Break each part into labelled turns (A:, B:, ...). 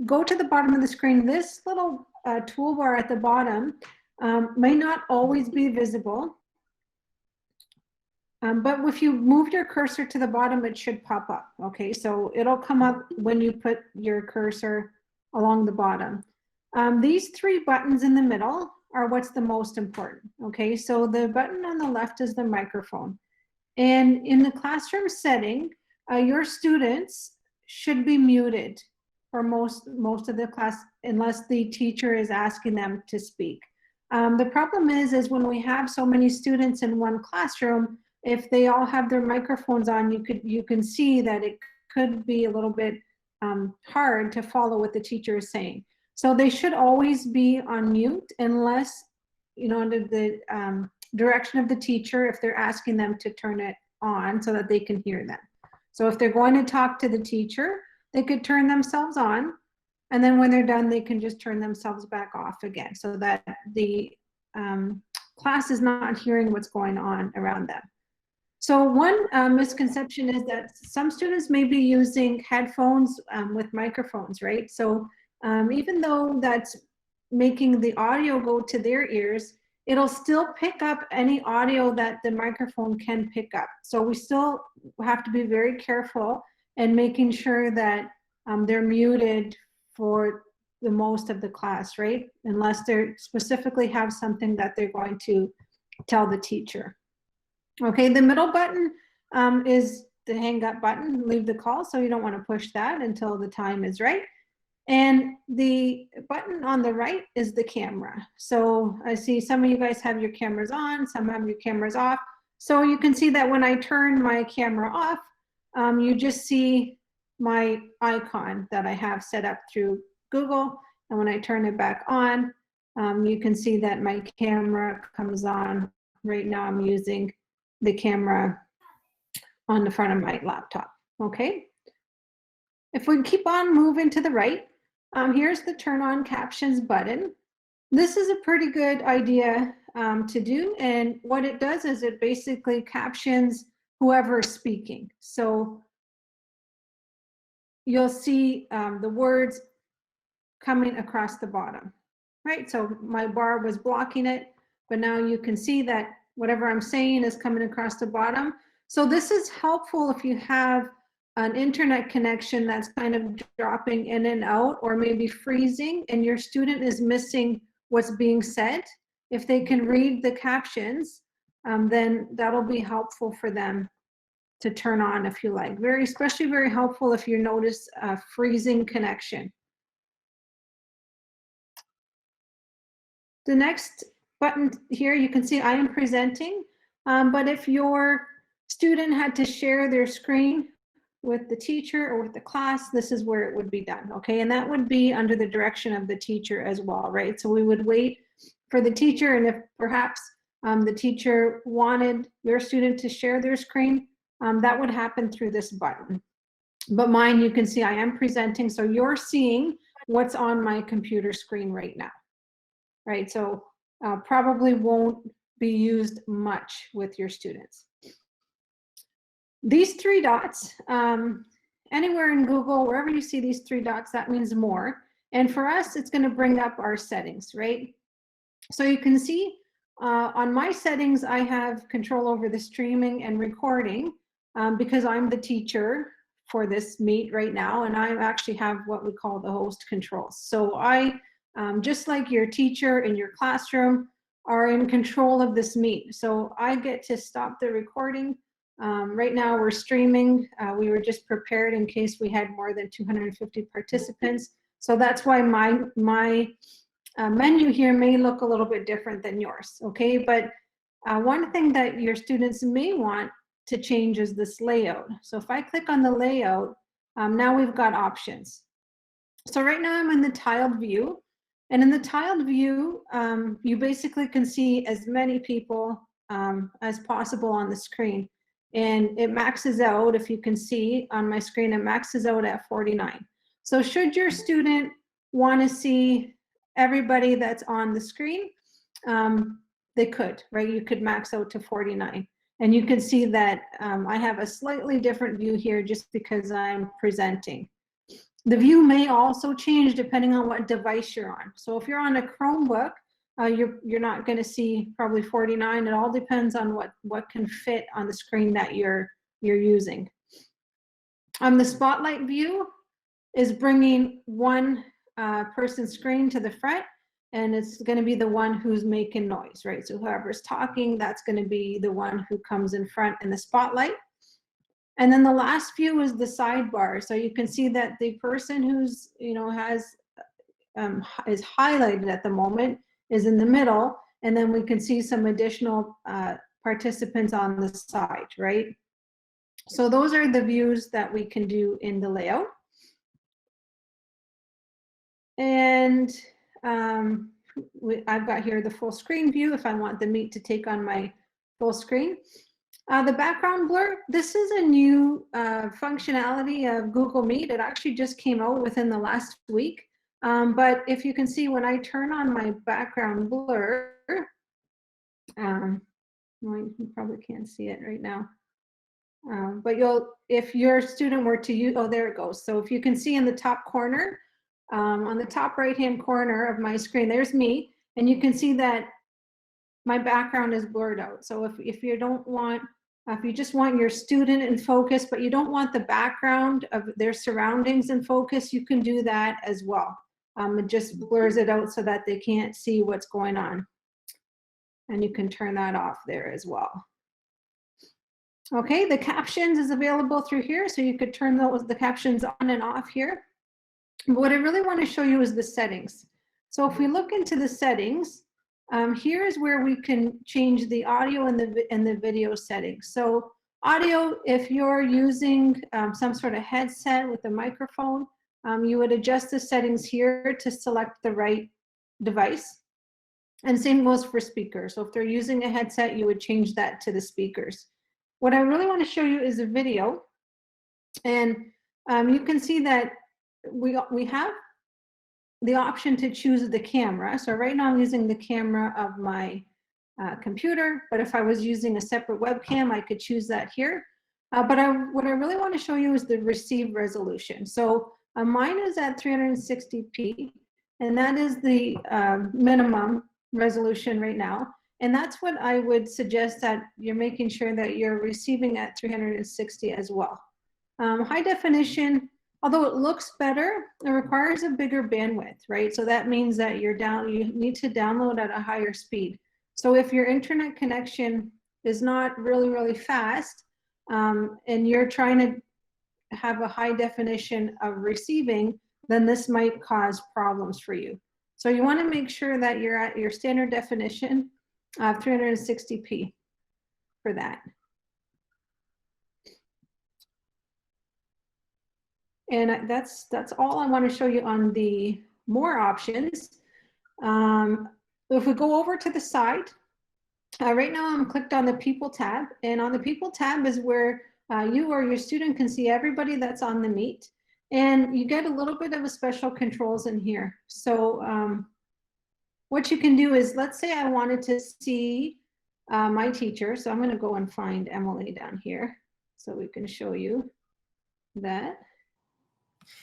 A: go to the bottom of the screen, this little toolbar at the bottom may not always be visible. But if you move your cursor to the bottom, it should pop up, okay? So it'll come up when you put your cursor along the bottom. These three buttons in the middle are what's the most important, okay? So the button on the left is the microphone. And in the classroom setting, your students should be muted for most of the class unless the teacher is asking them to speak. The problem is when we have so many students in one classroom, if they all have their microphones on, you can see that it could be a little bit hard to follow what the teacher is saying. So they should always be on mute unless, you know, under the direction of the teacher, if they're asking them to turn it on so that they can hear them. So if they're going to talk to the teacher, they could turn themselves on, and then when they're done, they can just turn themselves back off again so that the class is not hearing what's going on around them. So one misconception is that some students may be using headphones with microphones, right? So even though that's making the audio go to their ears, it'll still pick up any audio that the microphone can pick up. So we still have to be very careful and making sure that they're muted for the most of the class, right? Unless they specifically have something that they're going to tell the teacher. Okay, the middle button is the hang up button, leave the call, so you don't want to push that until the time is right. And the button on the right is the camera. So I see some of you guys have your cameras on, some have your cameras off. So you can see that when I turn my camera off, you just see my icon that I have set up through Google. And when I turn it back on, you can see that my camera comes on. Right now I'm using the camera on the front of my laptop, okay? If we keep on moving to the right, here's the turn on captions button. This is a pretty good idea to do, and what it does is it basically captions whoever is speaking. So you'll see the words coming across the bottom, right? So my bar was blocking it, but now you can see that whatever I'm saying is coming across the bottom. So this is helpful if you have an internet connection that's kind of dropping in and out, or maybe freezing, and your student is missing what's being said. If they can read the captions, then that'll be helpful for them to turn on if you like. Especially very helpful if you notice a freezing connection. The next button here, you can see I am presenting, but if your student had to share their screen with the teacher or with the class, this is where it would be done, okay? And that would be under the direction of the teacher as well, right? So we would wait for the teacher, and if perhaps the teacher wanted your student to share their screen, that would happen through this button. But mine, you can see I am presenting, so you're seeing what's on my computer screen right now, right? So probably won't be used much with your students. These three dots, anywhere in Google, wherever you see these three dots, that means more. And for us, it's going to bring up our settings, right? So you can see on my settings, I have control over the streaming and recording because I'm the teacher for this meet right now, and I actually have what we call the host controls. So I, just like your teacher in your classroom, are in control of this meet. So I get to stop the recording. Right now we're streaming. We were just prepared in case we had more than 250 participants. So that's why my menu here may look a little bit different than yours, okay? But one thing that your students may want to change is this layout. So if I click on the layout, now we've got options. So right now I'm in the tiled view. And in the tiled view, you basically can see as many people as possible on the screen. And it maxes out, if you can see on my screen, it maxes out at 49. So should your student want to see everybody that's on the screen, they could, right? You could max out to 49. And you can see that I have a slightly different view here just because I'm presenting. The view may also change depending on what device you're on. So if you're on a Chromebook, you're not going to see probably 49. It all depends on what can fit on the screen that you're using. The spotlight view is bringing one person's screen to the front, and it's going to be the one who's making noise, right? So whoever's talking, that's going to be the one who comes in front in the spotlight. And then the last view is the sidebar. So you can see that the person who's, has is highlighted at the moment is in the middle, and then we can see some additional participants on the side, right? So those are the views that we can do in the layout. And I've got here the full screen view if I want the Meet to take on my full screen. The background blur, this is a new functionality of Google Meet. It actually just came out within the last week. But if you can see, when I turn on my background blur, well, you probably can't see it right now. But if your student were to use, oh, there it goes. So if you can see in the top corner, on the top right-hand corner of my screen, there's me, and you can see that my background is blurred out. So if you don't want, if you just want your student in focus, but you don't want the background of their surroundings in focus, you can do that as well. It just blurs it out so that they can't see what's going on. And you can turn that off there as well. Okay, the captions is available through here, so you could turn the captions on and off here. But what I really want to show you is the settings. So if we look into the settings, here is where we can change the audio and the video settings. So audio, if you're using some sort of headset with a microphone, you would adjust the settings here to select the right device. And same goes for speakers. So if they're using a headset, you would change that to the speakers. What I really want to show you is a video. And you can see that we have the option to choose the camera. So right now I'm using the camera of my computer, but if I was using a separate webcam, I could choose that here. But what I really want to show you is the receive resolution. So mine is at 360p, and that is the minimum resolution right now. And that's what I would suggest, that you're making sure that you're receiving at 360 as well. High definition, although it looks better, it requires a bigger bandwidth, right? So that means that you need to download at a higher speed. So if your internet connection is not really, really fast, and you're trying to have a high definition of receiving, then this might cause problems for you. So you want to make sure that you're at your standard definition of 360p for that. And that's all I want to show you on the more options. If we go over to the side, right now I'm clicked on the People tab, and on the People tab is where you or your student can see everybody that's on the Meet, and you get a little bit of a special controls in here. So what you can do is, let's say I wanted to see my teacher, so I'm going to go and find Emily down here so we can show you that.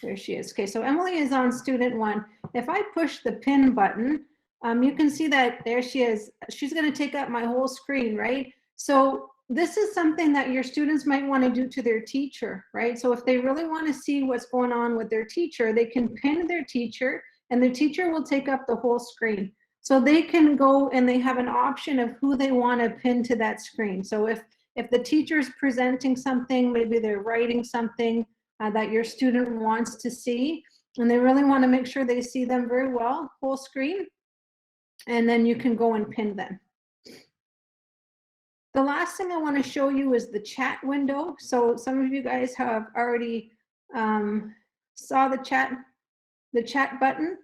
A: There she is. Okay, so Emily is on student 1. If I push the pin button, you can see that there she is. She's going to take up my whole screen, right? So this is something that your students might want to do to their teacher, right? So if they really want to see what's going on with their teacher, they can pin their teacher, and their teacher will take up the whole screen. So they can go and they have an option of who they want to pin to that screen. So if the teacher's presenting something, maybe they're writing something that your student wants to see, and they really want to make sure they see them very well, whole screen, and then you can go and pin them. The last thing I want to show you is the chat window. So some of you guys have already saw the chat button.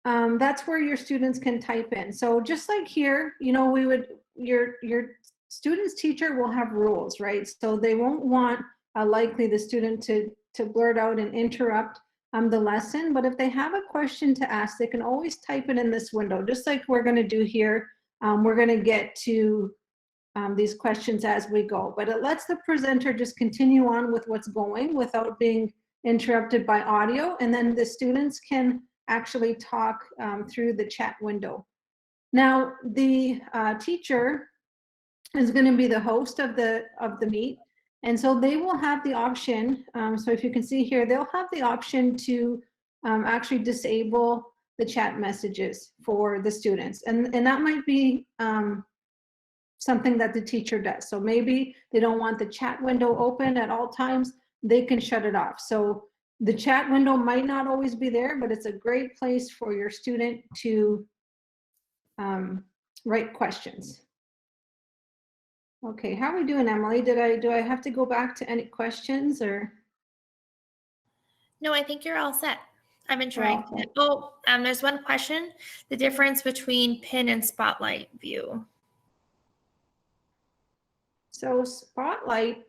A: That's where your students can type in. So just like here, your student's teacher will have rules, right? So they won't want likely the student to blurt out and interrupt the lesson. But if they have a question to ask, they can always type it in this window, just like we're going to do here. We're going to get to these questions as we go, but it lets the presenter just continue on with what's going without being interrupted by audio, and then the students can actually talk through the chat window. Now, the teacher is going to be the host of the meet, and so they will have the option, so if you can see here, they'll have the option to actually disable the chat messages for the students, and that might be something that the teacher does. So maybe they don't want the chat window open at all times, they can shut it off. So the chat window might not always be there, but it's a great place for your student to write questions. Okay, how are we doing, Emily? Do I have to go back to any questions or?
B: No, I think you're all set. I've been trying. Oh, there's one question: the difference between pin and spotlight view.
A: So spotlight,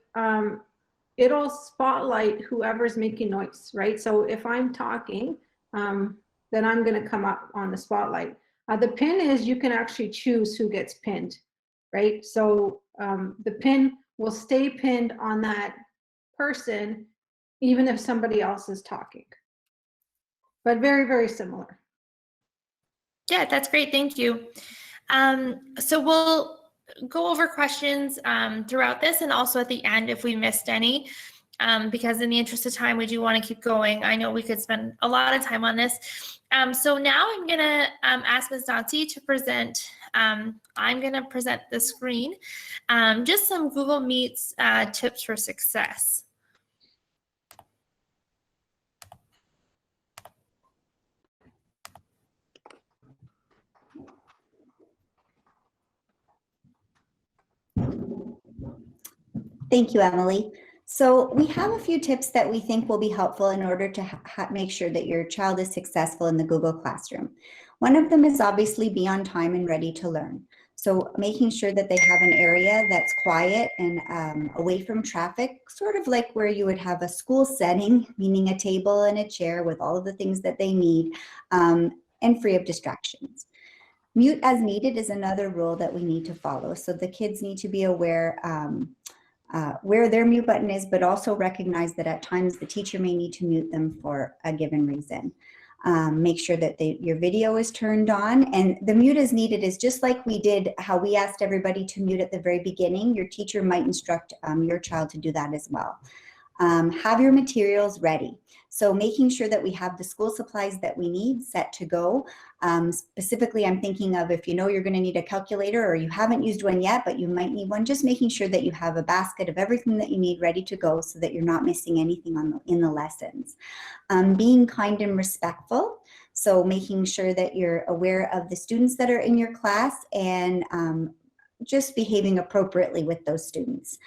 A: it'll spotlight whoever's making noise, right? So if I'm talking, then I'm going to come up on the spotlight. The pin is you can actually choose who gets pinned, right? So the pin will stay pinned on that person even if somebody else is talking. But very, very similar.
B: Yeah, that's great. Thank you. So we'll go over questions throughout this and also at the end if we missed any, because in the interest of time, we do want to keep going. I know we could spend a lot of time on this. So now I'm going to ask Ms. Nancy to present. I'm going to present the screen, just some Google Meets tips for success.
C: Thank you, Emily. So we have a few tips that we think will be helpful in order to make sure that your child is successful in the Google Classroom. One of them is obviously be on time and ready to learn. So making sure that they have an area that's quiet and away from traffic, sort of like where you would have a school setting, meaning a table and a chair with all of the things that they need, and free of distractions. Mute as needed is another rule that we need to follow. So the kids need to be aware where their mute button is, but also recognize that at times the teacher may need to mute them for a given reason. Make sure that your video is turned on, and the mute as needed is just like we did how we asked everybody to mute at the very beginning. Your teacher might instruct your child to do that as well. Have your materials ready. So making sure that we have the school supplies that we need set to go. Specifically, I'm thinking of if you know you're going to need a calculator or you haven't used one yet, but you might need one, just making sure that you have a basket of everything that you need ready to go so that you're not missing anything in the lessons. Being kind and respectful. So making sure that you're aware of the students that are in your class and just behaving appropriately with those students.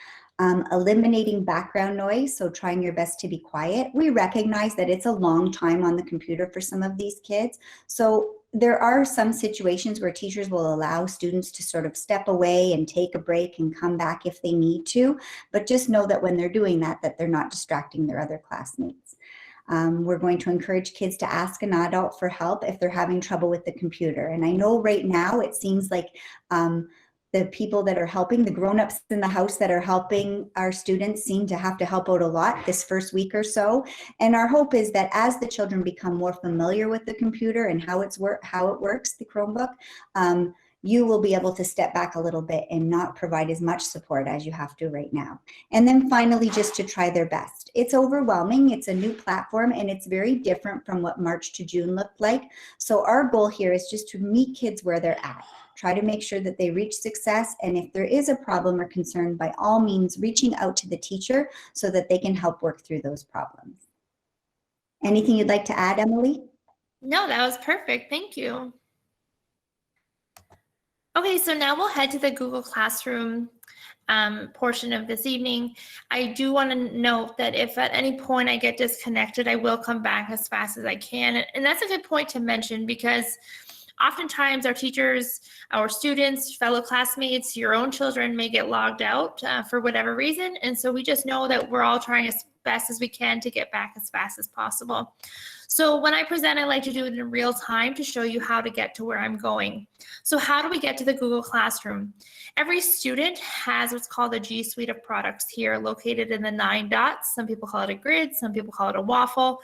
C: Eliminating background noise, so trying your best to be quiet. We recognize that it's a long time on the computer for some of these kids. So there are some situations where teachers will allow students to sort of step away and take a break and come back if they need to, but just know that when they're doing that, that they're not distracting their other classmates. We're going to encourage kids to ask an adult for help if they're having trouble with the computer. And I know right now it seems like the people that are helping, the grown-ups in the house that are helping our students seem to have to help out a lot this first week or so. And our hope is that as the children become more familiar with the computer and how it works, the Chromebook, you will be able to step back a little bit and not provide as much support as you have to right now. And then finally, just to try their best. It's overwhelming, it's a new platform, and it's very different from what March to June looked like. So our goal here is just to meet kids where they're at. Try to make sure that they reach success, and if there is a problem or concern, by all means, reaching out to the teacher so that they can help work through those problems. Anything you'd like to add, Emily?
B: No, that was perfect. Thank you. Okay, so now we'll head to the Google Classroom portion of this evening. I do want to note that if at any point I get disconnected, I will come back as fast as I can. And that's a good point to mention, because oftentimes our teachers, our students, fellow classmates, your own children may get logged out for whatever reason. And so we just know that we're all trying best as we can to get back as fast as possible. So when I present, I like to do it in real time to show you how to get to where I'm going. So how do we get to the Google Classroom? Every student has what's called a G Suite of products here, located in the 9 dots. Some people call it a grid, some people call it a waffle.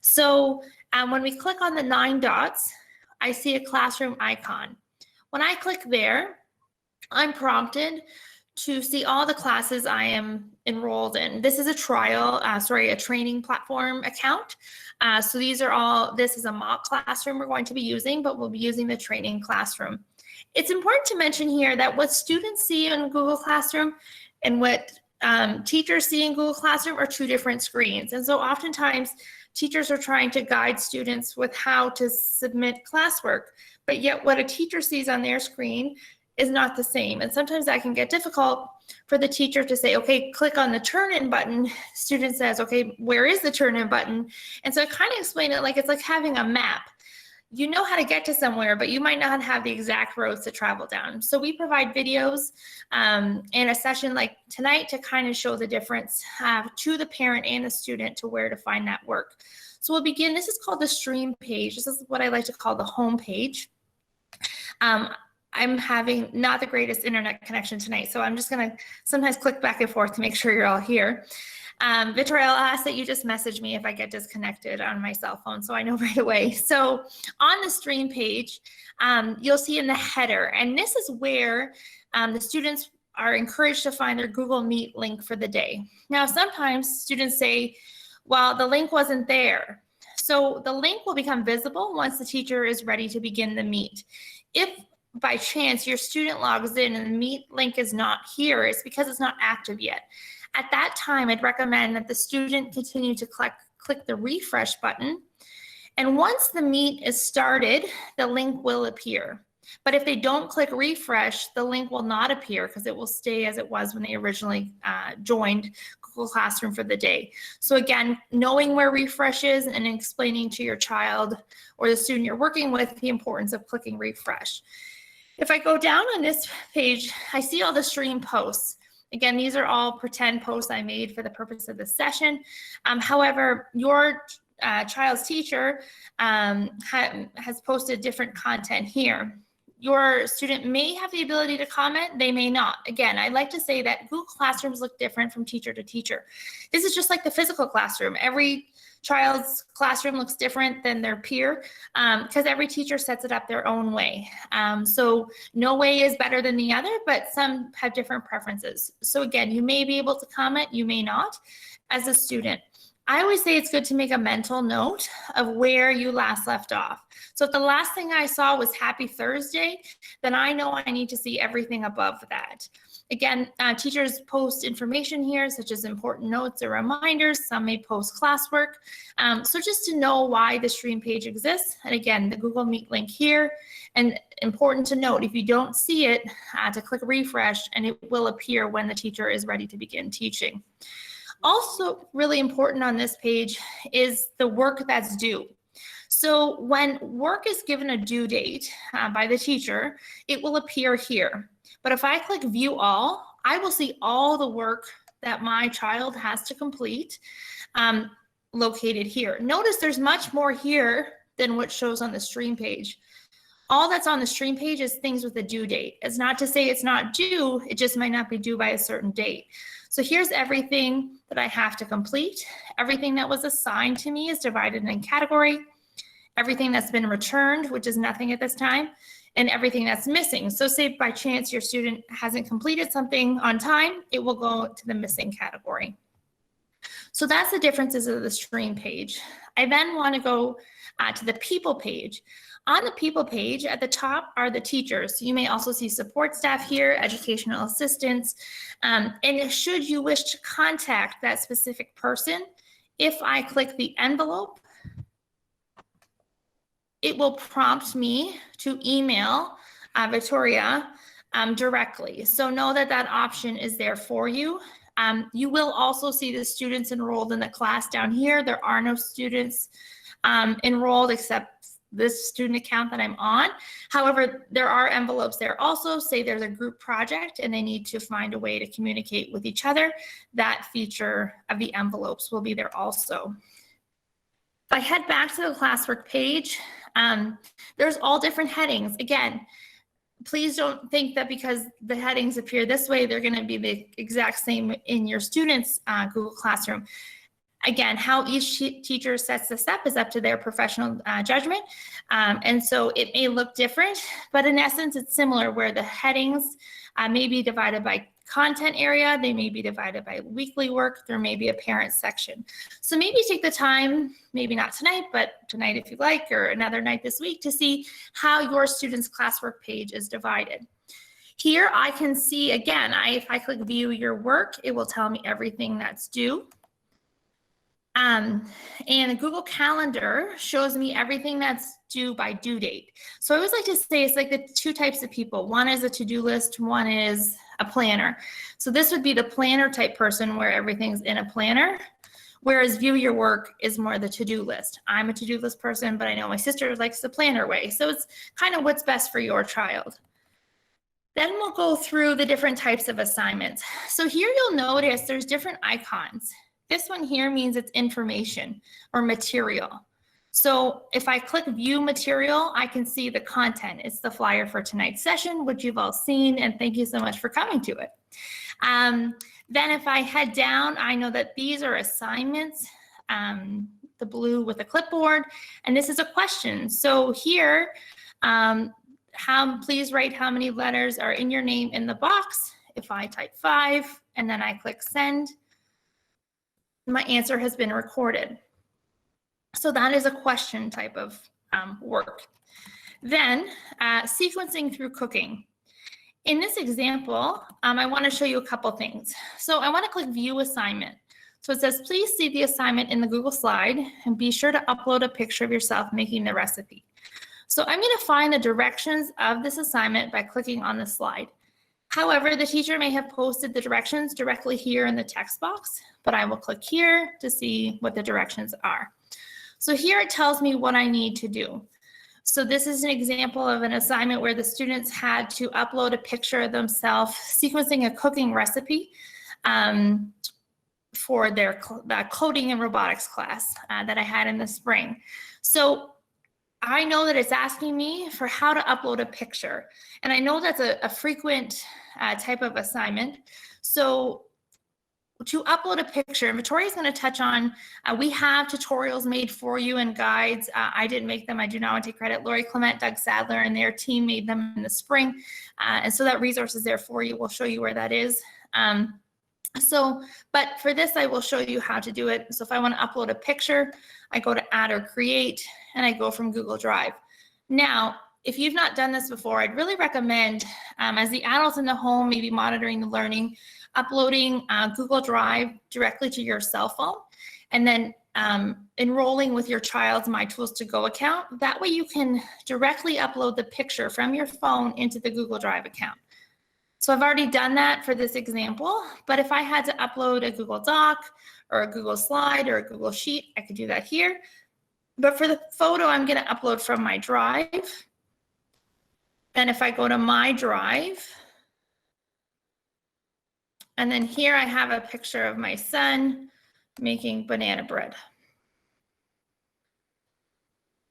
B: So when we click on the 9 dots, I see a classroom icon. When I click there, I'm prompted to see all the classes I am enrolled in. This is a a training platform account. So these are all, this is a mock classroom we're going to be using, but we'll be using the training classroom. It's important to mention here that what students see in Google Classroom and what teachers see in Google Classroom are 2 different screens. And so oftentimes teachers are trying to guide students with how to submit classwork, but yet what a teacher sees on their screen is not the same. And sometimes that can get difficult for the teacher to say, okay, click on the turn in button. Student says, okay, where is the turn in button? And so I kind of explain it like it's like having a map. You know how to get to somewhere, but you might not have the exact roads to travel down. So we provide videos in a session like tonight to kind of show the difference to the parent and the student to where to find that work. So we'll begin, this is called the stream page. This is what I like to call the home page. I'm having not the greatest internet connection tonight, so I'm just gonna sometimes click back and forth to make sure you're all here. Victoria, I'll ask that you just message me if I get disconnected on my cell phone so I know right away. So on the stream page, you'll see in the header, and this is where the students are encouraged to find their Google Meet link for the day. Now, sometimes students say, well, the link wasn't there. So the link will become visible once the teacher is ready to begin the meet. If by chance your student logs in and the Meet link is not here, it's because it's not active yet. At that time, I'd recommend that the student continue to click the refresh button. And once the Meet is started, the link will appear. But if they don't click refresh, the link will not appear because it will stay as it was when they originally joined Google Classroom for the day. So again, knowing where refresh is and explaining to your child or the student you're working with the importance of clicking refresh. If I go down on this page, I see all the stream posts. Again, these are all pretend posts I made for the purpose of this session. However, your child's teacher has posted different content here. Your student may have the ability to comment, they may not. Again, I like to say that Google Classrooms look different from teacher to teacher. This is just like the physical classroom. Every child's classroom looks different than their peer because every teacher sets it up their own way. So no way is better than the other, but some have different preferences. So again, you may be able to comment, you may not as a student. I always say it's good to make a mental note of where you last left off. So if the last thing I saw was Happy Thursday, then I know I need to see everything above that. Again, teachers post information here, such as important notes or reminders. Some may post classwork. So just to know why the stream page exists, and again, the Google Meet link here, and important to note, if you don't see it, to click refresh, and it will appear when the teacher is ready to begin teaching. Also really important on this page is the work that's due. So when work is given a due date by the teacher, it will appear here. But if I click view all, I will see all the work that my child has to complete located here. Notice there's much more here than what shows on the stream page. All that's on the stream page is things with a due date. It's not to say it's not due, it just might not be due by a certain date. So here's everything that I have to complete. Everything that was assigned to me is divided in category. Everything that's been returned, which is nothing at this time, and everything that's missing. So say by chance your student hasn't completed something on time, it will go to the missing category. So that's the differences of the stream page. I then want to go to the people page. On the people page, at the top are the teachers. You may also see support staff here, educational assistants, and should you wish to contact that specific person, if I click the envelope, it will prompt me to email Victoria directly. So know that that option is there for you. You will also see the students enrolled in the class down here. There are no students enrolled except this student account that I'm on. However, there are envelopes there also. Say there's a group project and they need to find a way to communicate with each other. That feature of the envelopes will be there also. If I head back to the classwork page, there's all different headings. Again, please don't think that because the headings appear this way, they're going to be the exact same in your students' Google Classroom. Again, how each teacher sets this up is up to their professional judgment. And so it may look different, but in essence, it's similar where the headings may be divided by content area, they may be divided by weekly work, there may be a parent section. So maybe take the time, maybe not tonight, but tonight if you like, or another night this week, to see how your student's classwork page is divided. Here I can see, again, if I click view your work, it will tell me everything that's due. And Google Calendar shows me everything that's due by due date. So I always like to say it's like the two types of people. One is a to-do list, one is a planner. So this would be the planner type person where everything's in a planner, whereas view your work is more the to-do list. I'm a to-do list person, but I know my sister likes the planner way. So it's kind of what's best for your child. Then we'll go through the different types of assignments. So here you'll notice there's different icons. This one here means it's information or material. So if I click view material, I can see the content. It's the flyer for tonight's session, which you've all seen, and thank you so much for coming to it. Then if I head down, I know that these are assignments, the blue with a clipboard, and this is a question. So here, please write how many letters are in your name in the box. If I type 5 and then I click send, my answer has been recorded. So that is a question type of work. Then sequencing through cooking. In this example, I want to show you a couple things. So I want to click view assignment. So it says, please see the assignment in the Google slide and be sure to upload a picture of yourself making the recipe. So I'm going to find the directions of this assignment by clicking on the slide. However, the teacher may have posted the directions directly here in the text box, but I will click here to see what the directions are. So here it tells me what I need to do. So this is an example of an assignment where the students had to upload a picture of themselves sequencing a cooking recipe for their coding and robotics class that I had in the spring. So I know that it's asking me for how to upload a picture. And I know that's a frequent type of assignment. So to upload a picture, Victoria is going to touch on, we have tutorials made for you and guides. I didn't make them. I do not want to take credit. Lori Clement, Doug Sadler, and their team made them in the spring. And so that resource is there for you. We'll show you where that is. But for this, I will show you how to do it. So if I want to upload a picture, I go to add or create, and I go from Google Drive. Now, if you've not done this before, I'd really recommend, as the adults in the home, maybe monitoring the learning, uploading Google Drive directly to your cell phone, and then enrolling with your child's My Tools to Go account. That way you can directly upload the picture from your phone into the Google Drive account. So I've already done that for this example, but if I had to upload a Google Doc or a Google Slide or a Google Sheet, I could do that here. But for the photo, I'm going to upload from my Drive. Then if I go to my Drive, and then here I have a picture of my son making banana bread.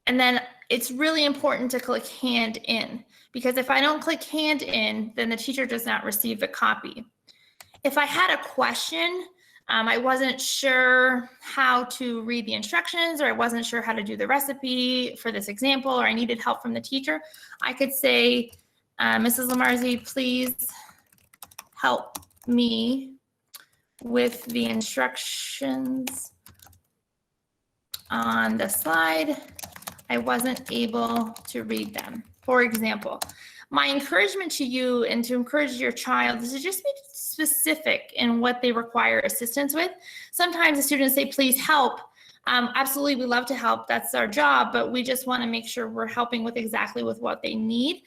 B: And then it's really important to click hand in, because if I don't click hand in, then the teacher does not receive the copy. If I had a question, I wasn't sure how to read the instructions, or I wasn't sure how to do the recipe for this example, or I needed help from the teacher, I could say, Mrs. Lamarzi, please help me with the instructions on the slide. I wasn't able to read them. For example, my encouragement to you and to encourage your child is to just be specific in what they require assistance with. Sometimes the students say, please help. Absolutely, we love to help. That's our job, but we just want to make sure we're helping with exactly with what they need.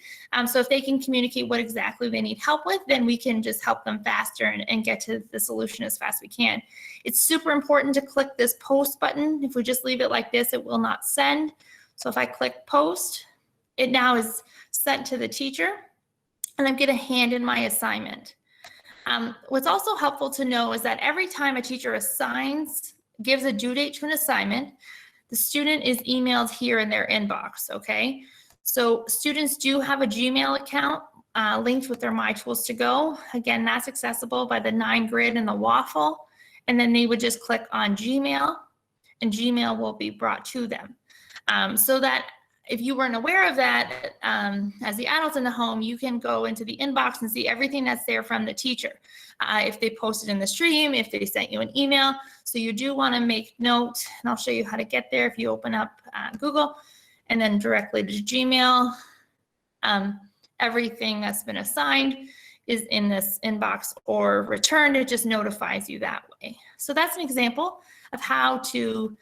B: So if they can communicate what exactly they need help with, then we can just help them faster and get to the solution as fast as we can. It's super important to click this post button. If we just leave it like this, it will not send. So if I click post, it now is sent to the teacher, and I'm going to hand in my assignment. What's also helpful to know is that every time a teacher gives a due date to an assignment, the student is emailed here in their inbox, okay? So students do have a Gmail account linked with their My Tools to Go. Again, that's accessible by the 9 grid and the waffle. And then they would just click on Gmail, and Gmail will be brought to them. So that if you weren't aware of that, as the adult in the home, you can go into the inbox and see everything that's there from the teacher. If they posted in the stream, if they sent you an email. So you do want to make note, and I'll show you how to get there if you open up Google and then directly to Gmail. Everything that's been assigned is in this inbox or returned. It just notifies you that way. So that's an example of how to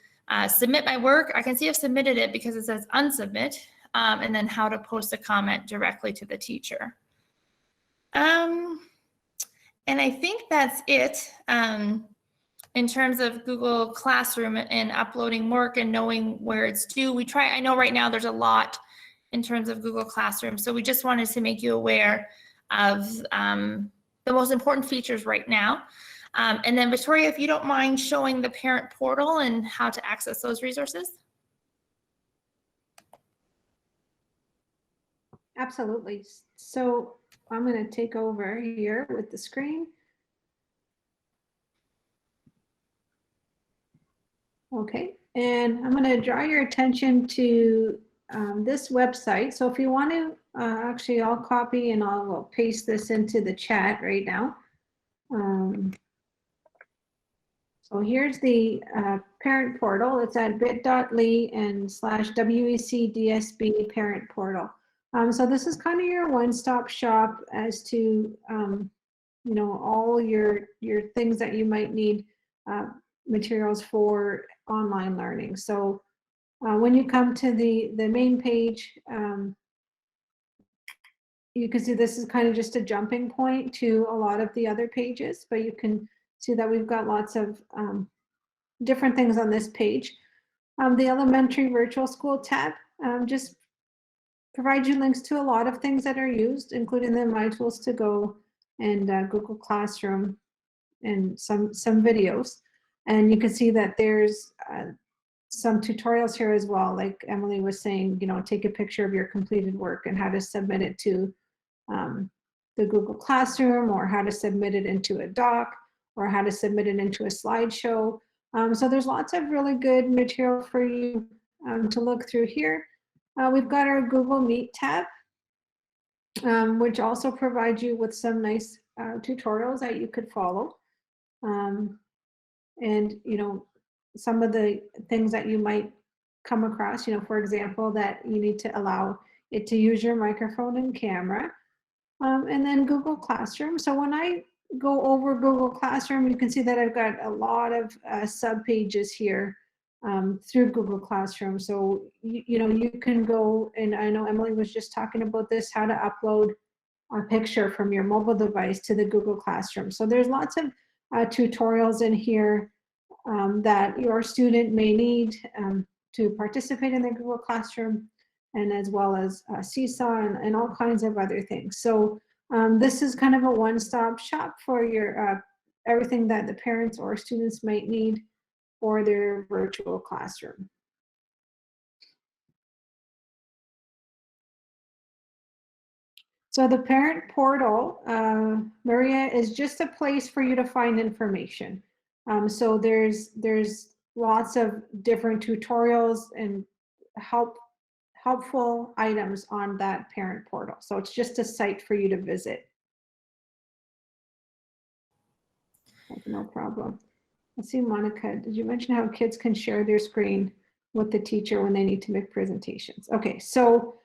B: submit my work. I can see I've submitted it because it says unsubmit, and then how to post a comment directly to the teacher. And I think that's it in terms of Google Classroom and uploading work and knowing where it's due. I know right now there's a lot in terms of Google Classroom, so we just wanted to make you aware of the most important features right now. And then Victoria, if you don't mind showing the parent portal and how to access those resources.
A: Absolutely. So I'm going to take over here with the screen. Okay, and I'm going to draw your attention to this website. So if you want to, actually I'll copy and I'll paste this into the chat right now. So here's the parent portal. It's at bit.ly and /WECDSB parent portal. So this is kind of your one-stop shop as to, you know, all your things that you might need materials for online learning. So when you come to the main page, you can see this is kind of just a jumping point to a lot of the other pages, but you can see that we've got lots of different things on this page. The elementary virtual school tab just provides you links to a lot of things that are used, including the My Tools to Go and Google Classroom and some videos. And you can see that there's some tutorials here as well, like Emily was saying, you know, take a picture of your completed work and how to submit it to the Google Classroom, or how to submit it into a doc, or how to submit it into a slideshow. So there's lots of really good material for you to look through here. We've got our Google Meet tab, which also provides you with some nice tutorials that you could follow. And, you know, some of the things that you might come across, you know, for example, that you need to allow it to use your microphone and camera. And then Google Classroom. So when I go over Google Classroom, you can see that I've got a lot of sub pages here through Google Classroom. So, you know, you can go, and I know Emily was just talking about this, how to upload a picture from your mobile device to the Google Classroom. So there's lots of tutorials in here that your student may need to participate in the Google Classroom, and as well as Seesaw and all kinds of other things. So this is kind of a one-stop shop for your everything that the parents or students might need for their virtual classroom. So the parent portal, Maria, is just a place for you to find information. So there's lots of different tutorials and helpful items on that parent portal. So it's just a site for you to visit. No problem. Let's see, Monica, did you mention how kids can share their screen with the teacher when they need to make presentations? Okay, so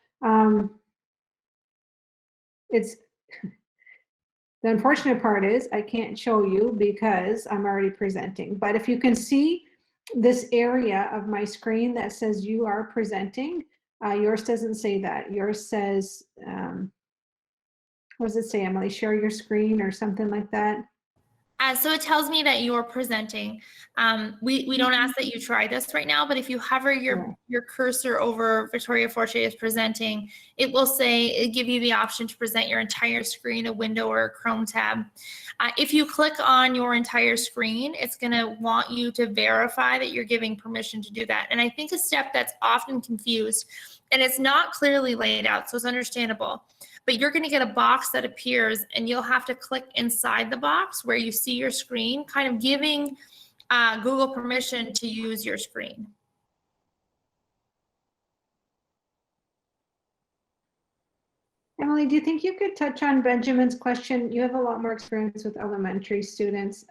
A: it's the unfortunate part is I can't show you because I'm already presenting. But if you can see this area of my screen that says you are presenting, yours doesn't say that. Yours says, what does it say, Emily? Share your screen or something like that?
B: So it tells me that you're presenting. We don't ask that you try this right now, but if you hover your cursor over Victoria Forte is presenting, it will say, it give you the option to present your entire screen, a window or a Chrome tab. If you click on your entire screen, it's gonna want you to verify that you're giving permission to do that. And I think a step that's often confused, and it's not clearly laid out, so it's understandable, but you're going to get a box that appears and you'll have to click inside the box where you see your screen, kind of giving Google permission to use your screen.
A: Emily, do you think you could touch on Benjamin's question? You have a lot more experience with elementary students.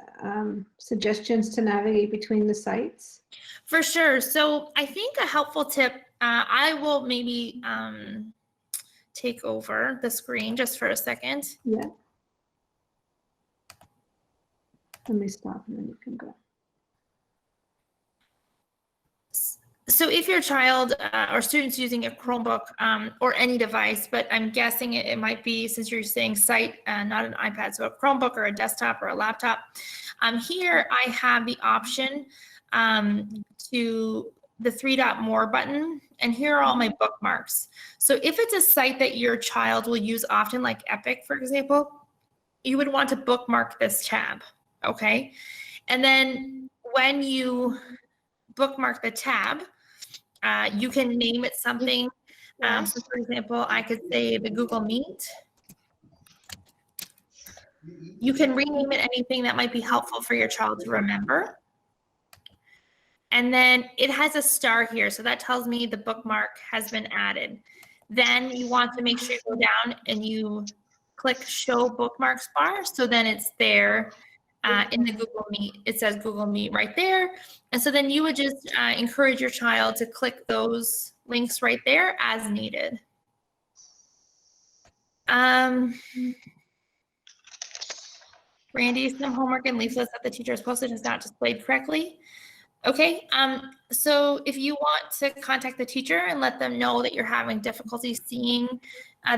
A: Suggestions to navigate between the sites?
B: For sure. So I think a helpful tip, I will maybe take over the screen just for a second.
A: Yeah. Let me stop and then you can go.
B: So if your child or student's using a Chromebook or any device, but I'm guessing it might be, since you're saying site, not an iPad, so a Chromebook or a desktop or a laptop. Here I have the option to the 3-dot more button, and here are all my bookmarks. So if it's a site that your child will use often, like Epic, for example, you would want to bookmark this tab, okay? And then when you bookmark the tab, you can name it something. So for example, I could say the Google Meet. You can rename it anything that might be helpful for your child to remember. And then it has a star here, so that tells me the bookmark has been added. Then you want to make sure you go down and you click Show Bookmarks bar, so then it's there in the Google Meet. It says Google Meet right there. And so then you would just encourage your child to click those links right there as needed. Randy, some homework and leaflets that the teacher has posted is not displayed correctly. Okay, so if you want to contact the teacher and let them know that you're having difficulty seeing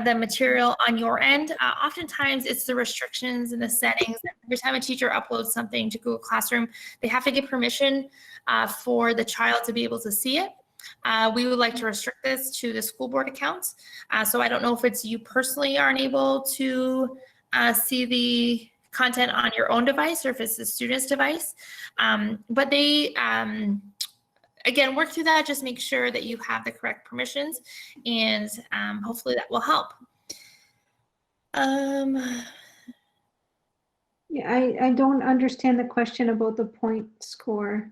B: the material on your end, oftentimes it's the restrictions and the settings. Every time a teacher uploads something to Google Classroom, they have to get permission for the child to be able to see it. We would like to restrict this to the school board accounts. So I don't know if it's you personally aren't able to see the content on your own device or if it's the student's device. But they, again, work through that, just make sure that you have the correct permissions, and hopefully that will help.
A: Yeah, I don't understand the question about the point score.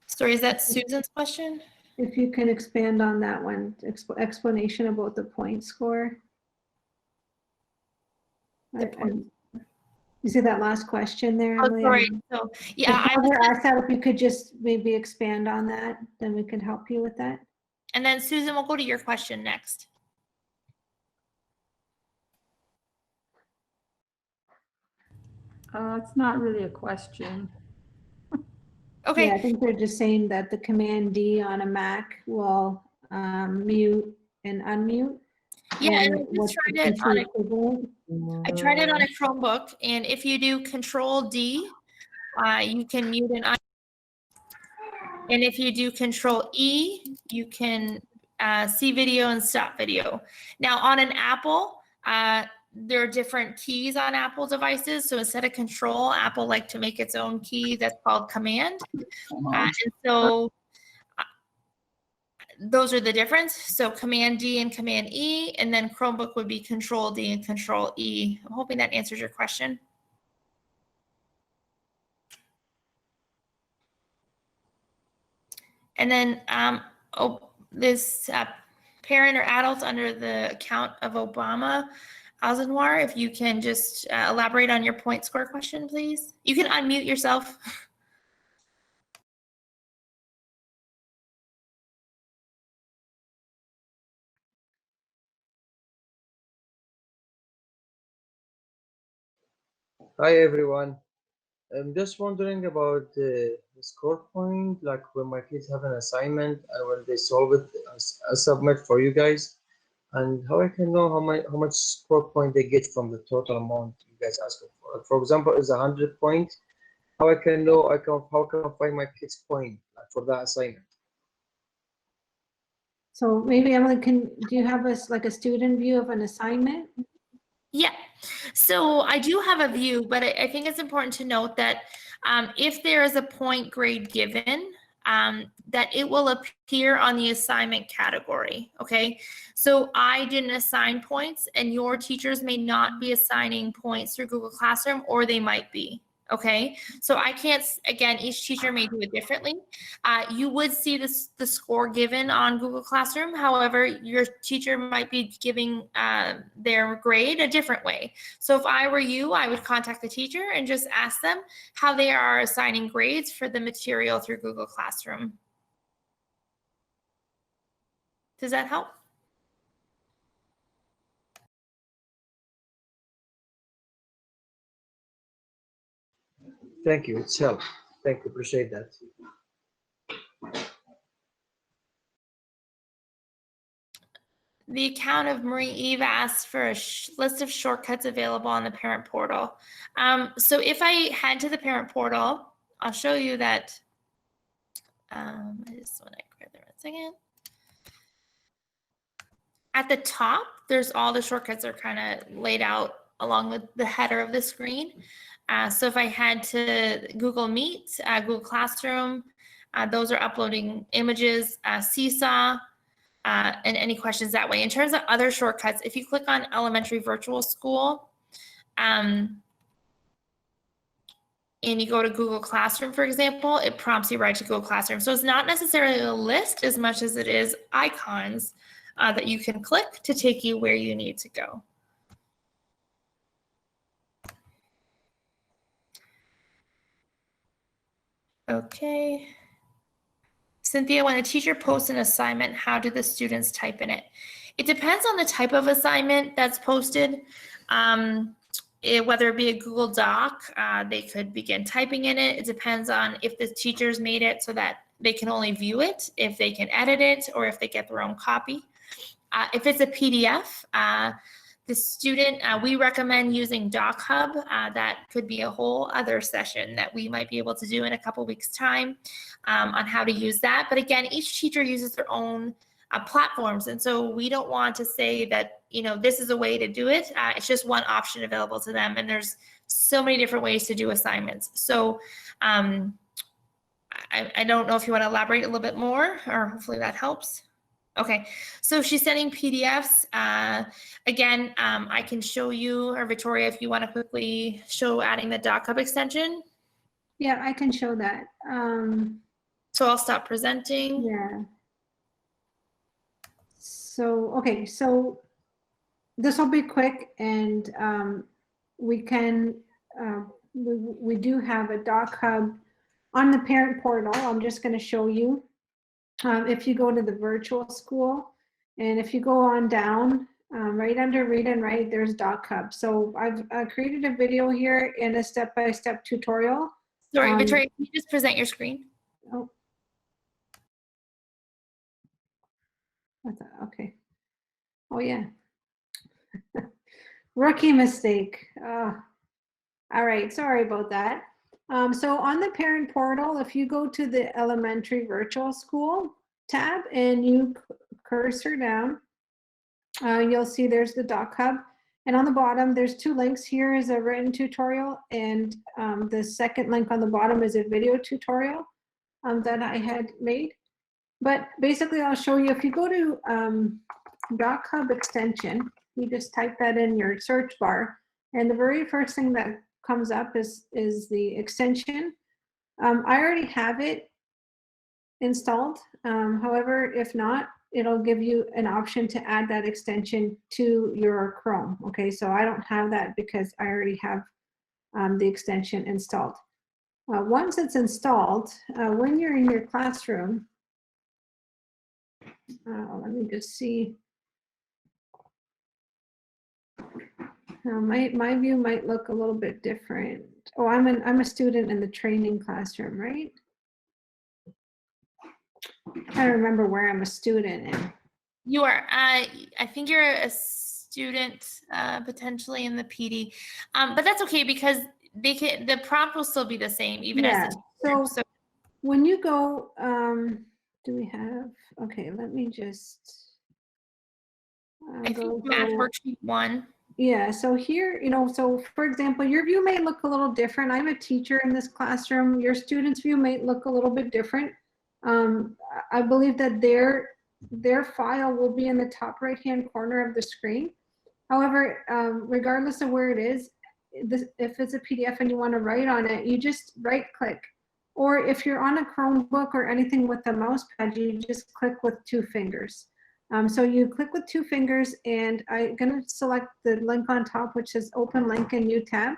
B: Sorry, is that Susan's question?
A: If you can expand on that one, explanation about the point score. You see that last question there?
B: Oh, sorry. So, yeah,
A: I would ask that if you could just maybe expand on that, then we can help you with that.
B: And then Susan, we'll go to your question next.
D: It's not really a question.
B: Okay.
A: Yeah, I think they're just saying that the Command D on a Mac will mute and unmute.
B: Yeah, and I just tried it on I tried it on a Chromebook, and if you do Control D, you can mute and unmute. And if you do Control E, you can see video and stop video. Now on an Apple, there are different keys on Apple devices. So instead of Control, Apple like to make its own key that's called Command. And so those are the difference. So Command D and Command E, and then Chromebook would be Control D and Control E. I'm hoping that answers your question. And then this parent or adult under the account of Obama Alzenwar, if you can just elaborate on your point score question, please. You can unmute yourself.
E: Hi everyone. I'm just wondering about the score point, like when my kids have an assignment and when they solve it, I submit for you guys. And how I can know how much score point they get from the total amount you guys asked for? For example, is 100 point. How I can know how can I find my kid's point for that assignment?
A: So maybe Emily, do you have like a student view of an assignment?
B: Yeah, so I do have a view, but I think it's important to note that if there is a point grade given, that it will appear on the assignment category, okay? So I didn't assign points and your teachers may not be assigning points through Google Classroom, or they might be, okay? So I can't, again, each teacher may do it differently. You would see the score given on Google Classroom. However, your teacher might be giving their grade a different way. So if I were you, I would contact the teacher and just ask them how they are assigning grades for the material through Google Classroom. Does that help?
E: Thank you. It's helped. Thank you. Appreciate that.
B: The account of Marie Eve asked for a list of shortcuts available on the parent portal. So if I head to the parent portal, I'll show you that. I just want to grab there 1 second. At the top, there's all the shortcuts are kind of laid out along with the header of the screen. So if I head to Google Meet, Google Classroom, those are uploading images, Seesaw, and any questions that way. In terms of other shortcuts, if you click on Elementary Virtual School, and you go to Google Classroom, for example, it prompts you right to Google Classroom. So it's not necessarily a list as much as it is icons that you can click to take you where you need to go. Okay. Cynthia, when a teacher posts an assignment, how do the students type in it? It depends on the type of assignment that's posted. Whether it be a Google Doc, they could begin typing in it. It depends on if the teachers made it so that they can only view it, if they can edit it, or if they get their own copy. If it's a PDF, the student, we recommend using Doc Hub. That could be a whole other session that we might be able to do in a couple weeks' time on how to use that. But again, each teacher uses their own platforms. And so we don't want to say that, this is a way to do it. It's just one option available to them. And there's so many different ways to do assignments. So I don't know if you want to elaborate a little bit more, or hopefully that helps. Okay, so she's sending PDFs. Again, I can show you, or Victoria, if you want to quickly show adding the Doc Hub extension.
A: Yeah, I can show that.
B: So I'll stop presenting.
A: Yeah. So, okay, so this will be quick, and we can, we do have a Doc Hub on the parent portal. I'm just going to show you. If you go to the virtual school, and if you go on down, right under read and write, there's Doc Hub. So I've created a video here in a step-by-step tutorial.
B: Sorry, Victoria, can you just present your screen?
A: Oh. What's that? Okay. Oh, yeah. Rookie mistake. All right, sorry about that. So on the parent portal, if you go to the Elementary Virtual School tab and you cursor down, you'll see there's the Doc Hub. And on the bottom, there's two links. Here is a written tutorial, and the second link on the bottom is a video tutorial that I had made. But basically, I'll show you. If you go to Doc Hub extension, you just type that in your search bar, and the very first thing that comes up is the extension. I already have it installed. However, if not, it'll give you an option to add that extension to your Chrome. Okay, so I don't have that because I already have the extension installed. Once it's installed, when you're in your classroom, let me just see. My view might look a little bit different. Oh, I'm a student in the training classroom, right? I remember where I'm a student in.
B: You are. I think you're a student potentially in the PD, but that's okay because they can. The prompt will still be the same even
A: Yeah,
B: as the teacher.
A: so when you go, do we have, okay, let me just
B: I
A: go
B: think math
A: here.
B: worksheet 1.
A: Yeah, so here, so for example, your view may look a little different. I'm a teacher in this classroom. Your student's view may look a little bit different. I believe that their file will be in the top right-hand corner of the screen. However, regardless of where it is, if it's a PDF and you want to write on it, you just right-click. Or if you're on a Chromebook or anything with a mouse pad, you just click with 2 fingers. So you click with 2 fingers, and I'm going to select the link on top, which says Open Link in New Tab.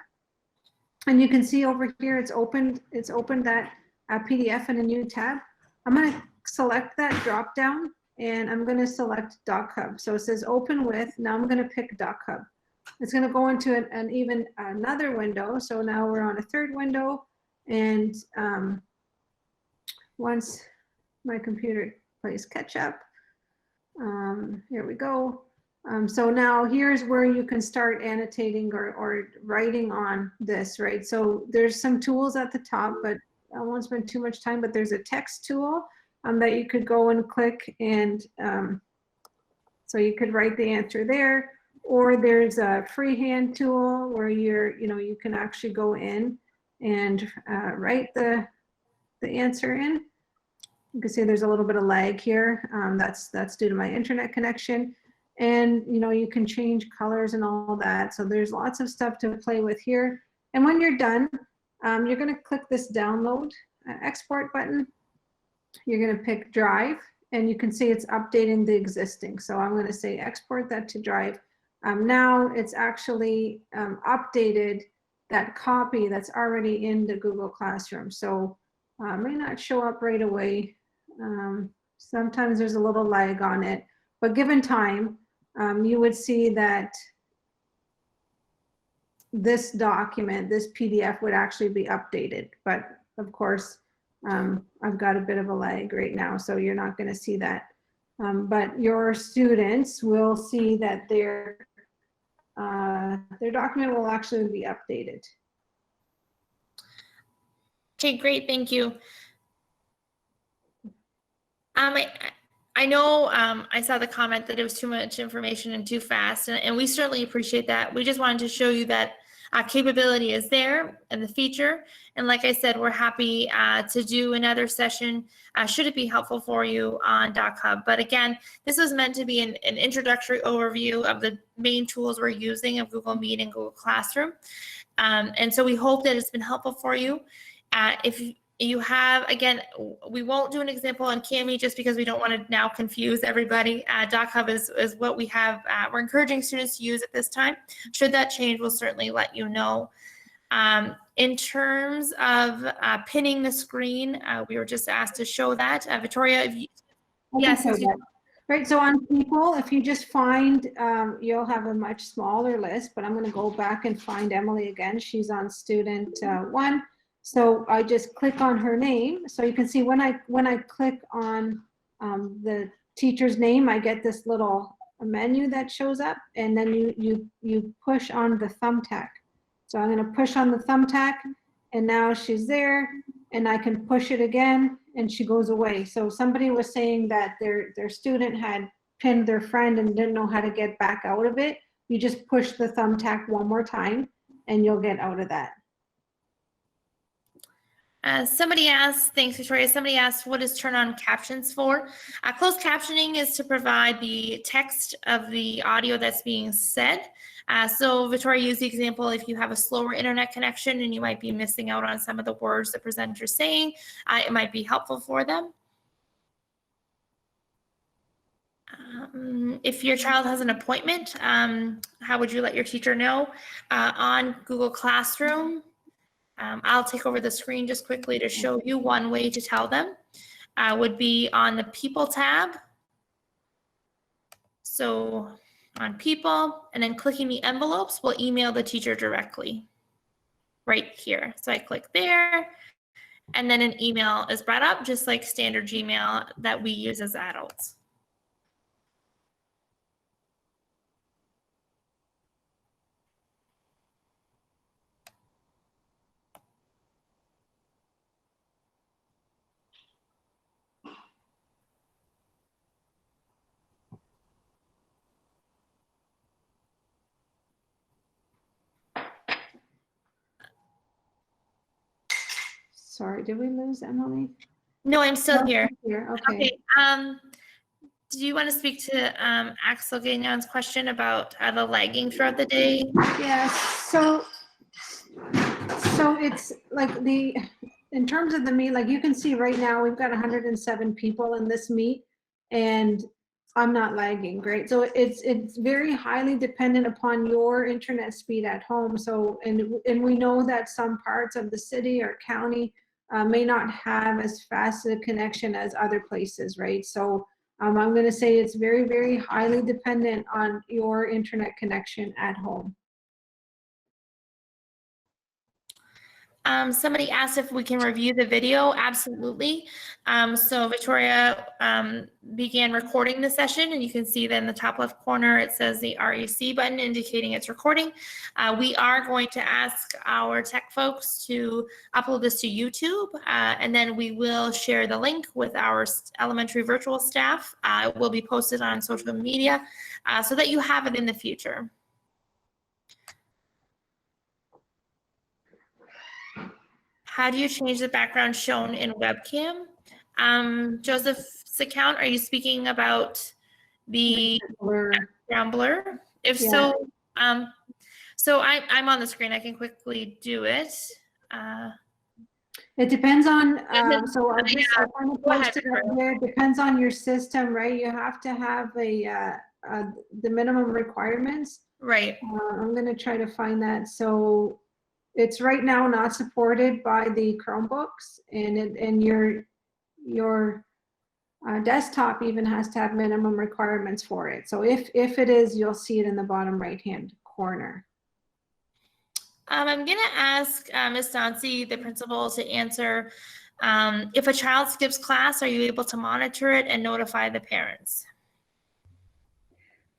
A: And you can see over here, it's opened that PDF in a new tab. I'm going to select that drop down, and I'm going to select DocHub. So it says Open With. Now I'm going to pick DocHub. It's going to go into even another window. So now we're on a 3rd window, and once my computer plays catch up, here we go. So now here's where you can start annotating or writing on this, right? So there's some tools at the top, but I won't spend too much time, but there's a text tool that you could go and click, and so you could write the answer there. Or there's a freehand tool where you can actually go in and write the answer in. You can see there's a little bit of lag here. That's due to my internet connection. And you can change colors and all that. So there's lots of stuff to play with here. And when you're done, you're going to click this download export button. You're going to pick Drive, and you can see it's updating the existing. So I'm going to say export that to Drive. Now it's actually updated that copy that's already in the Google Classroom. So may not show up right away. Sometimes there's a little lag on it, but given time, you would see that this document, this PDF would actually be updated. But of course, I've got a bit of a lag right now, so you're not going to see that. But your students will see that their document will actually be updated.
B: Okay, great, thank you. I know I saw the comment that it was too much information and too fast, and we certainly appreciate that. We just wanted to show you that capability is there and the feature. And like I said, we're happy to do another session should it be helpful for you on DocHub. But again, this was meant to be an introductory overview of the main tools we're using of Google Meet and Google Classroom. And so we hope that it's been helpful for you. If you have, again, we won't do an example on Cami just because we don't want to now confuse everybody. DocHub is what we have, we're encouraging students to use at this time. Should that change, we'll certainly let you know. In terms of pinning the screen, we were just asked to show that. Victoria, if you, yes.
A: Right, so on people, if you just find, you'll have a much smaller list, but I'm going to go back and find Emily again. She's on student 1. So I just click on her name. So you can see when I click on the teacher's name, I get this little menu that shows up, and then you push on the thumbtack. So I'm going to push on the thumbtack, and now she's there, and I can push it again, and she goes away. So somebody was saying that their student had pinned their friend and didn't know how to get back out of it. You just push the thumbtack one more time, and you'll get out of that.
B: Somebody asked, thanks Victoria, somebody asked what is turn on captions for? Closed captioning is to provide the text of the audio that's being said. So Victoria used the example, if you have a slower internet connection and you might be missing out on some of the words the presenter's saying, it might be helpful for them. If your child has an appointment, how would you let your teacher know? On Google Classroom, I'll take over the screen just quickly to show you one way to tell them. Would be on the People tab. So on People, and then clicking the envelopes will email the teacher directly right here. So I click there, and then an email is brought up just like standard Gmail that we use as adults.
A: Sorry, did we lose Emily?
B: No, I'm still
A: No,
B: here.
A: Here, okay.
B: Okay. Do you want to speak to Axel Gagnon's question about the lagging throughout the day?
A: Yes, so it's like in terms of the meet, like you can see right now, we've got 107 people in this meet, and I'm not lagging, great. So it's very highly dependent upon your internet speed at home. So, and we know that some parts of the city or county may not have as fast a connection as other places, right? So I'm gonna say it's very, very highly dependent on your internet connection at home.
B: Somebody asked if we can review the video. Absolutely. So Victoria began recording the session, and you can see that in the top left corner it says the REC button indicating it's recording. We are going to ask our tech folks to upload this to YouTube, and then we will share the link with our elementary virtual staff. It will be posted on social media so that you have it in the future. How do you change the background shown in webcam? Joseph's account, are you speaking about the background blur? If
A: Yeah.
B: so, so I'm on the screen. I can quickly do it.
A: It depends on, so I
B: Yeah,
A: kind of
B: go ahead,
A: posted up there, it depends on your system, right? You have to have the minimum requirements.
B: Right.
A: I'm gonna try to find that. So it's right now not supported by the Chromebooks, and your desktop even has to have minimum requirements for it. So if it is, you'll see it in the bottom right-hand corner.
B: I'm going to ask Ms. Dancy, the principal, to answer if a child skips class, are you able to monitor it and notify the parents?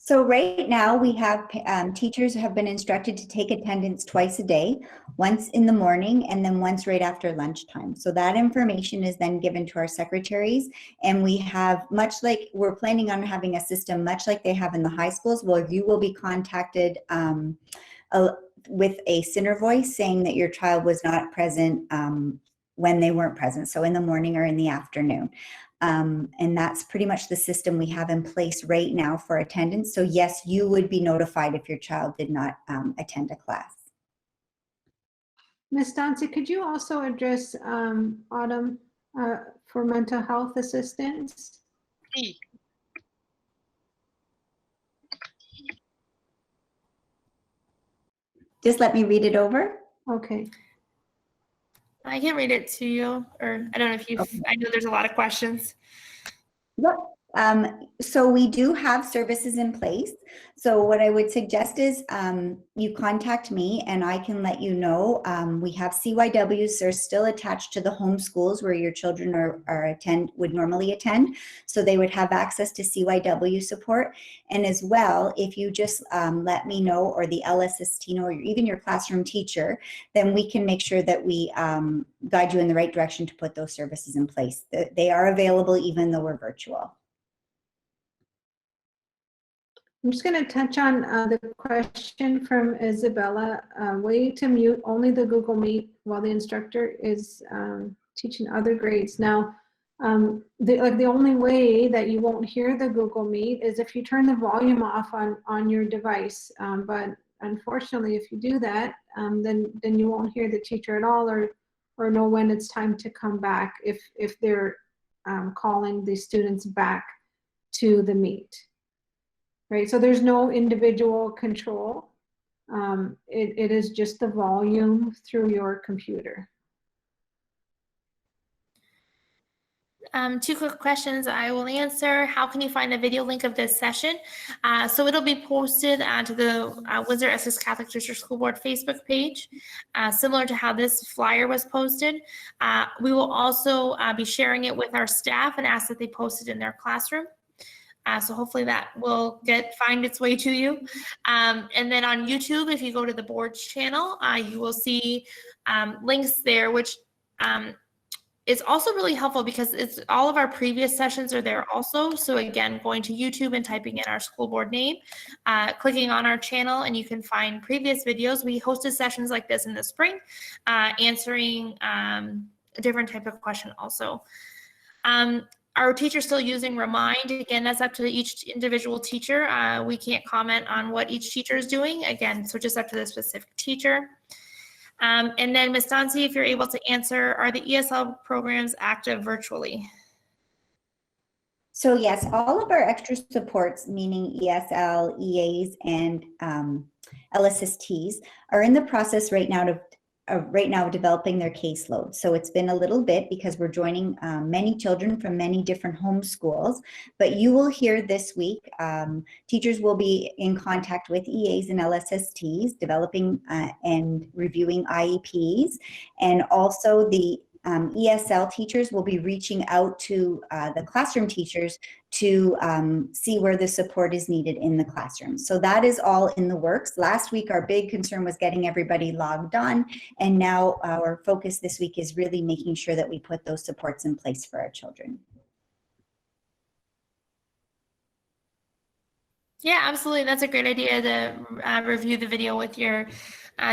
C: So right now we have teachers have been instructed to take attendance twice a day, once in the morning and then once right after lunchtime. So that information is then given to our secretaries, and we have, much like we're planning on having a system much like they have in the high schools, where you will be contacted with a center voice saying that your child was not present when they weren't present, so in the morning or in the afternoon. And that's pretty much the system we have in place right now for attendance. So yes, you would be notified if your child did not attend a class.
A: Ms. Dancy, could you also address Autumn for mental health assistance?
C: Just let me read it over.
A: Okay.
B: I can read it to you, or I don't know if you, I know there's a lot of questions.
C: Yep. So we do have services in place. So what I would suggest is you contact me and I can let you know. We have CYWs, they're still attached to the home schools where your children would normally attend. So they would have access to CYW support. And as well, if you just let me know, or the LSST or even your classroom teacher, then we can make sure that we guide you in the right direction to put those services in place. They are available even though we're virtual.
A: I'm just going to touch on the question from Isabella. Way to mute only the Google Meet while the instructor is teaching other grades. Now, the only way that you won't hear the Google Meet is if you turn the volume off on your device. But unfortunately, if you do that, then you won't hear the teacher at all, or know when it's time to come back if they're calling the students back to the meet. Right, so there's no individual control. It is just the volume through your computer.
B: Two quick questions I will answer. How can you find a video link of this session? So it'll be posted to the Windsor Essex Catholic District School Board Facebook page, similar to how this flyer was posted. We will also be sharing it with our staff and ask that they post it in their classroom. So hopefully that will find its way to you. And then on YouTube, if you go to the board's channel, you will see links there, which is also really helpful because it's all of our previous sessions are there also. So again, going to YouTube and typing in our school board name, clicking on our channel, and you can find previous videos. We hosted sessions like this in the spring, answering a different type of question also. Are teachers still using Remind? Again, that's up to each individual teacher. We can't comment on what each teacher is doing. Again, so just up to the specific teacher. And then Ms. Dancy, if you're able to answer, are the ESL programs active virtually?
C: So yes, all of our extra supports, meaning ESL, EAs, and LSSTs, are in the process right now developing their caseload. So it's been a little bit because we're joining many children from many different home schools, but you will hear this week, teachers will be in contact with EAs and LSSTs, developing and reviewing IEPs, and also the ESL teachers will be reaching out to the classroom teachers to see where the support is needed in the classroom. So that is all in the works. Last week, our big concern was getting everybody logged on. And now our focus this week is really making sure that we put those supports in place for our children.
B: Yeah, absolutely. That's a great idea to review the video with your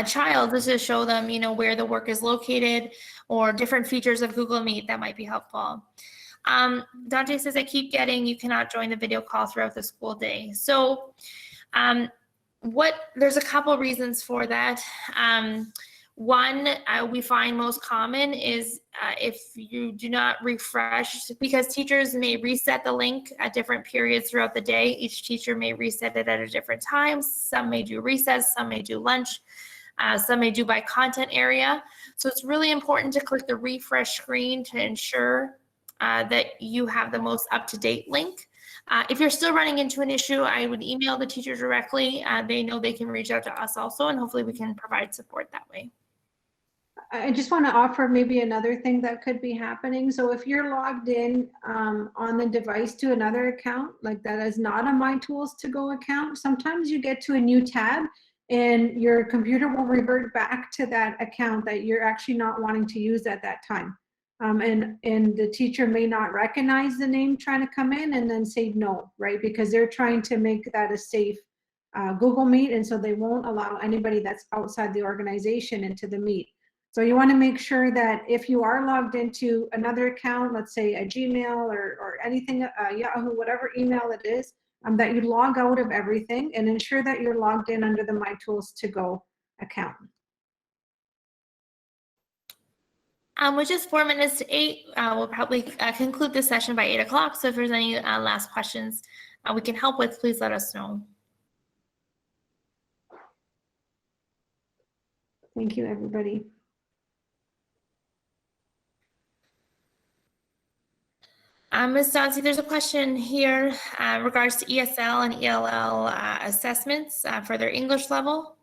B: child, just to show them, you know, where the work is located or different features of Google Meet that might be helpful. Dante says, I keep getting, you cannot join the video call throughout the school day. So there's a couple reasons for that. One, we find most common is if you do not refresh, because teachers may reset the link at different periods throughout the day. Each teacher may reset it at a different time. Some may do recess, some may do lunch, some may do by content area. So it's really important to click the refresh screen to ensure that you have the most up-to-date link. If you're still running into an issue, I would email the teacher directly. They know they can reach out to us also, and hopefully we can provide support that way.
A: I just want to offer maybe another thing that could be happening. So if you're logged in on the device to another account, like that is not a My Tools to Go account, sometimes you get to a new tab and your computer will revert back to that account that you're actually not wanting to use at that time. And the teacher may not recognize the name trying to come in and then say no, right? Because they're trying to make that a safe Google Meet, and so they won't allow anybody that's outside the organization into the Meet. So you want to make sure that if you are logged into another account, let's say a Gmail or anything, Yahoo, whatever email it is, that you log out of everything and ensure that you're logged in under the My Tools to Go account.
B: With just 4 minutes to 8, we'll probably conclude this session by 8 o'clock. So if there's any last questions we can help with, please let us know.
A: Thank you, everybody.
B: Ms. Dancy, there's a question here in regards to ESL and ELL assessments for their English level.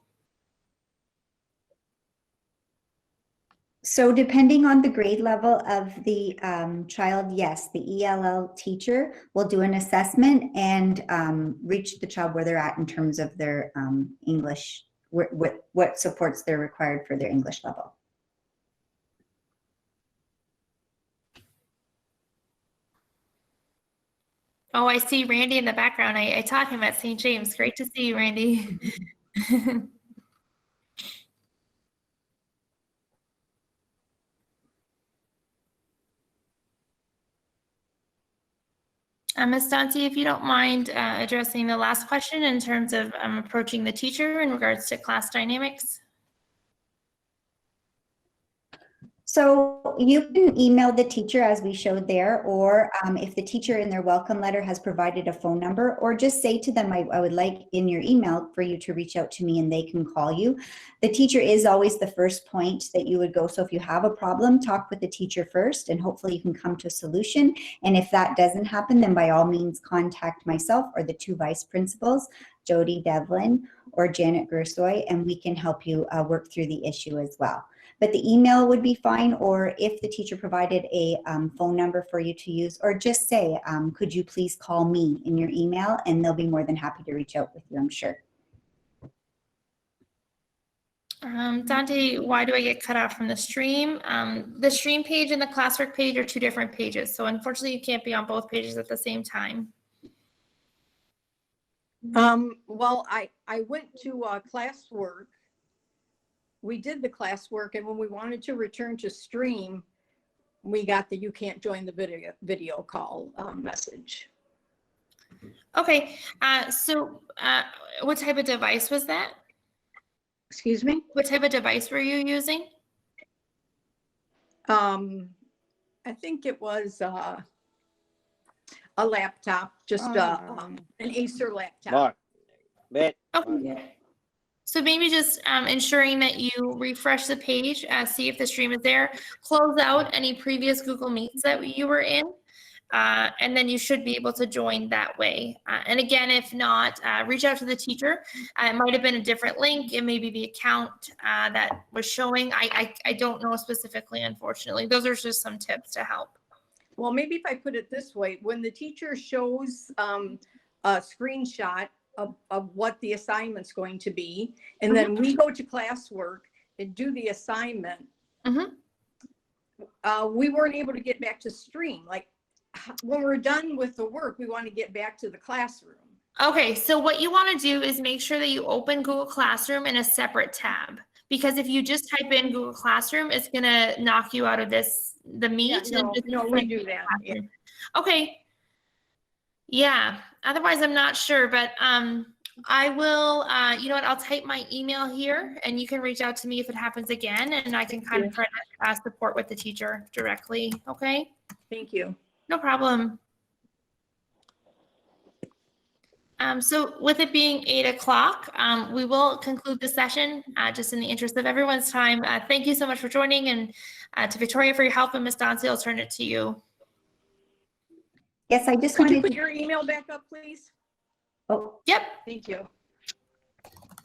C: So depending on the grade level of the child, yes, the ELL teacher will do an assessment and reach the child where they're at in terms of their English, what supports they're required for their English level.
B: Oh, I see Randy in the background. I taught him at St. James. Great to see you, Randy. Ms. Dancy, if you don't mind addressing the last question in terms of approaching the teacher in regards to class dynamics.
C: So you can email the teacher as we showed there, or if the teacher in their welcome letter has provided a phone number, or just say to them, I would like in your email for you to reach out to me and they can call you. The teacher is always the first point that you would go. So if you have a problem, talk with the teacher first and hopefully you can come to a solution. And if that doesn't happen, then by all means contact myself or the 2 vice principals, Jody Devlin or Janet Gersoy, and we can help you work through the issue as well. But the email would be fine, or if the teacher provided a phone number for you to use, or just say, could you please call me in your email, and they'll be more than happy to reach out with you, I'm sure.
B: Dante, why do I get cut off from the stream? The stream page and the classwork page are 2 different pages. So unfortunately, you can't be on both pages at the same time.
D: Well, I went to classwork. We did the classwork, and when we wanted to return to stream, we got the you can't join the video call message.
B: Okay, so what type of device was that?
D: Excuse me?
B: What type of device were you using?
D: I think it was a laptop, just an Acer laptop.
F: Mark, bet.
B: Okay. So maybe just ensuring that you refresh the page, see if the stream is there, close out any previous Google Meets that you were in, and then you should be able to join that way. And again, if not, reach out to the teacher. It might have been a different link. It may be the account that was showing. I don't know specifically, unfortunately. Those are just some tips to help.
D: Well, maybe if I put it this way, when the teacher shows a screenshot of what the assignment's going to be, and then we go to classwork and do the assignment, we weren't able to get back to stream. Like when we're done with the work, we want to get back to the classroom. Okay,
B: So what you want to do is make sure that you open Google Classroom in a separate tab. Because if you just type in Google Classroom, it's going to knock you out of the Meet.
D: no, we do that. Yeah.
B: Okay. Yeah. Otherwise, I'm not sure, but I will, you know what, I'll type my email here and you can reach out to me if it happens again, and I can kind of try to support with the teacher directly. Okay.
D: Thank you.
B: No problem. So with it being 8 o'clock, we will conclude the session just in the interest of everyone's time. Thank you so much for joining, and to Victoria for your help, and Ms. Dauncey, I'll turn it to you.
C: Yes, I just
D: Could you
C: wanted
D: put
C: to,
D: your email back up, please?
C: oh,
B: Yep.
D: Thank you.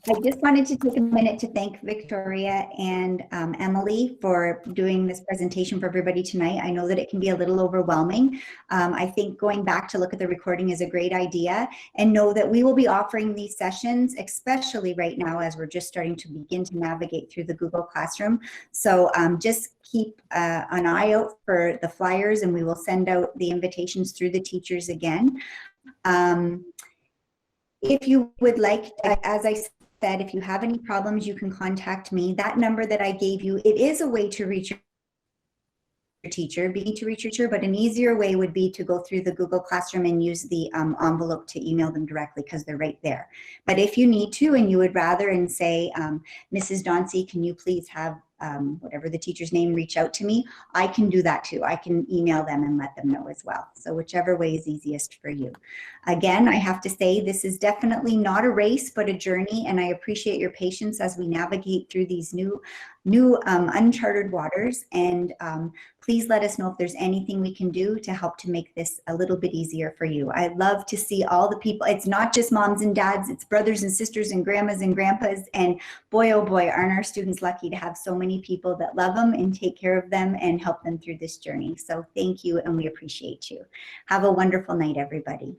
C: I just wanted to take a minute to thank Victoria and Emily for doing this presentation for everybody tonight. I know that it can be a little overwhelming. I think going back to look at the recording is a great idea, and know that we will be offering these sessions, especially right now as we're just starting to begin to navigate through the Google Classroom. So just keep an eye out for the flyers, and we will send out the invitations through the teachers again. If you would like, as I said, if you have any problems, you can contact me. That number that I gave you, it is a way to reach your teacher, but an easier way would be to go through the Google Classroom and use the envelope to email them directly, because they're right there. But if you need to and you would rather, and say, Mrs. Dauncey, can you please have whatever the teacher's name reach out to me, I can do that too. I can email them and let them know as well. So whichever way is easiest for you. Again, I have to say this is definitely not a race, but a journey, and I appreciate your patience as we navigate through these new uncharted waters. And please let us know if there's anything we can do to help to make this a little bit easier for you. I love to see all the people. It's not just moms and dads, it's brothers and sisters and grandmas and grandpas. And boy, oh boy, aren't our students lucky to have so many people that love them and take care of them and help them through this journey. So thank you, and we appreciate you. Have a wonderful night, everybody.